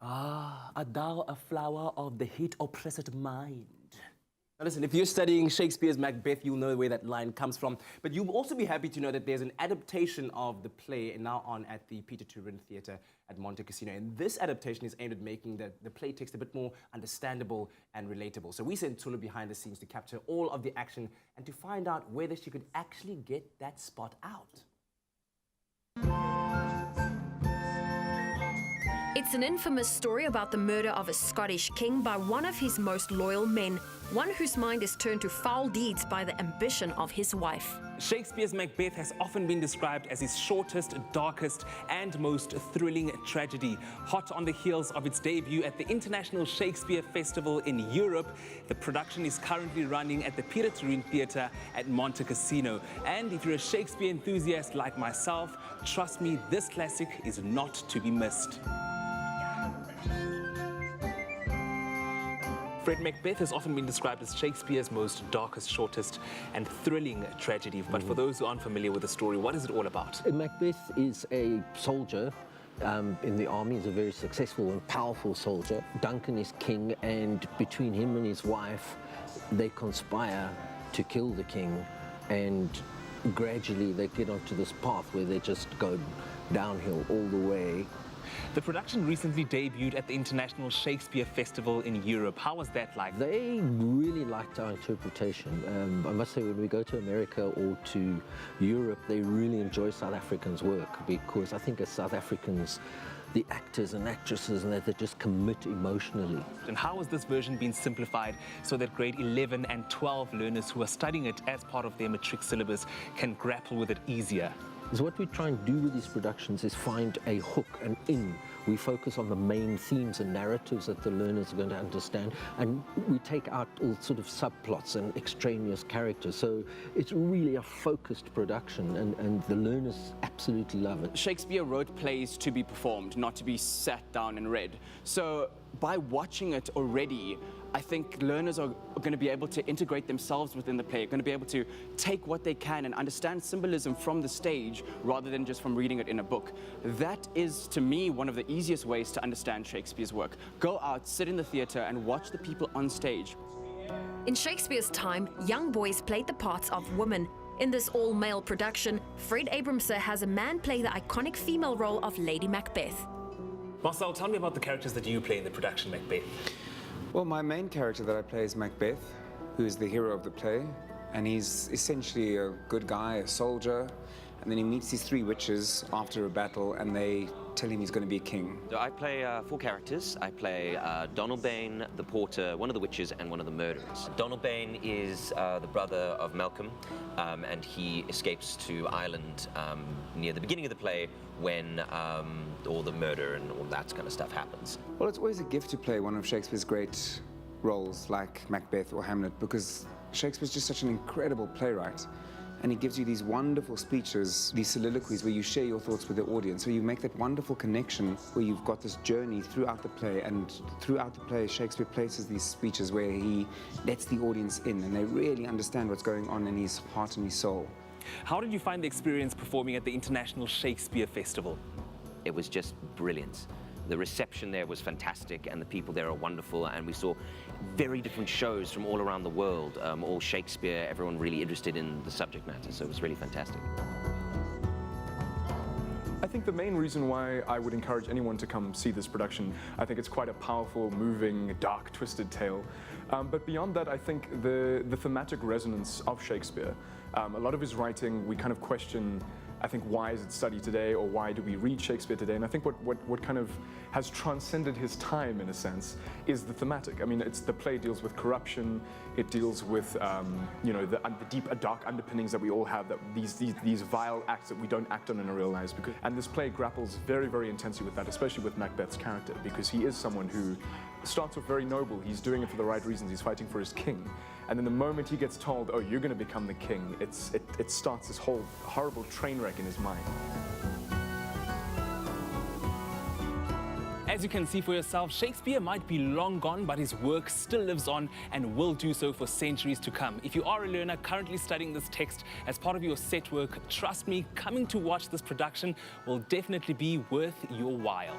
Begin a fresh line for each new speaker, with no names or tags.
Ah, art thou a flower of the heat oppressed mind? Now listen, if you're studying Shakespeare's Macbeth, you'll know where that line comes from. But you'll also be happy to know that there's an adaptation of the play now on at the Peter Turin Theatre at Monte Cassino. And this adaptation is aimed at making the play text a bit more understandable and relatable. So we sent Tulu behind the scenes to capture all of the action and to find out whether she could actually get that spot out.
It's an infamous story about the murder of a Scottish king by one of his most loyal men, one whose mind is turned to foul deeds by the ambition of his wife.
Shakespeare's Macbeth has often been described as his shortest, darkest, and most thrilling tragedy. Hot on the heels of its debut at the International Shakespeare Festival in Europe, the production is currently running at the Peter Turin Theatre at Monte Cassino. And if you're a Shakespeare enthusiast like myself, trust me, this classic is not to be missed. Macbeth has often been described as Shakespeare's most darkest, shortest, and thrilling tragedy. But for those who aren't familiar with the story, what is it all about?
Macbeth is a soldier in the army. He's a very successful and powerful soldier. Duncan is king, and between him and his wife, they conspire to kill the king, and gradually they get onto this path where they just go downhill all the way.
The production recently debuted at the International Shakespeare Festival in Europe. How was that like?
They really liked our interpretation. I must say, when we go to America or to Europe, they really enjoy South Africans' work, because I think as South Africans, the actors and actresses, and that they just commit emotionally.
And how has this version been simplified so that grade 11 and 12 learners who are studying it as part of their matric syllabus can grapple with it easier?
So what we try and do with these productions is find a hook, an in. We focus on the main themes and narratives that the learners are going to understand, and we take out all sort of subplots and extraneous characters. So it's really a focused production, and the learners absolutely love it.
Shakespeare wrote plays to be performed, not to be sat down and read. So by watching it already, I think learners are going to be able to integrate themselves within the play, going to be able to take what they can and understand symbolism from the stage rather than just from reading it in a book. That is, to me, one of the easiest ways to understand Shakespeare's work. Go out, sit in the theatre and watch the people on stage.
In Shakespeare's time, young boys played the parts of women. In this all-male production, Fred Abramser has a man play the iconic female role of Lady Macbeth.
Marcel, tell me about the characters that you play in the production Macbeth.
Well, my main character that I play is Macbeth, who is the hero of the play, and he's essentially a good guy, a soldier, and then he meets these three witches after a battle, and they tell him he's going to be a king.
So I play 4 characters. I play Donalbain, the porter, one of the witches, and one of the murderers. Donalbain is the brother of Malcolm, and he escapes to Ireland near the beginning of the play when all the murder and all that kind of stuff happens.
Well, it's always a gift to play one of Shakespeare's great roles like Macbeth or Hamlet, because Shakespeare's just such an incredible playwright. And he gives you these wonderful speeches, these soliloquies where you share your thoughts with the audience. So you make that wonderful connection where you've got this journey throughout the play, and throughout the play, Shakespeare places these speeches where he lets the audience in and they really understand what's going on in his heart and his soul.
How did you find the experience performing at the International Shakespeare Festival?
It was just brilliant. The reception there was fantastic, and the people there are wonderful, and we saw very different shows from all around the world, all Shakespeare, everyone really interested in the subject matter, so it was really fantastic.
I think the main reason why I would encourage anyone to come see this production, I think it's quite a powerful, moving, dark, twisted tale. But beyond that, I think the thematic resonance of Shakespeare, a lot of his writing, we kind of question, I think, why is it studied today, or why do we read Shakespeare today? And I think what kind of has transcended his time, in a sense, is the thematic. I mean, the play deals with corruption. It deals with, you know, the deep, dark underpinnings that we all have, that these vile acts that we don't act on in our real lives. And this play grapples very, very intensely with that, especially with Macbeth's character, because he is someone who starts off very noble. He's doing it for the right reasons. He's fighting for his king. And then the moment he gets told, oh, you're going to become the king, it starts this whole horrible train wreck in his mind.
As you can see for yourself, Shakespeare might be long gone, but his work still lives on and will do so for centuries to come. If you are a learner currently studying this text as part of your set work, trust me, coming to watch this production will definitely be worth your while.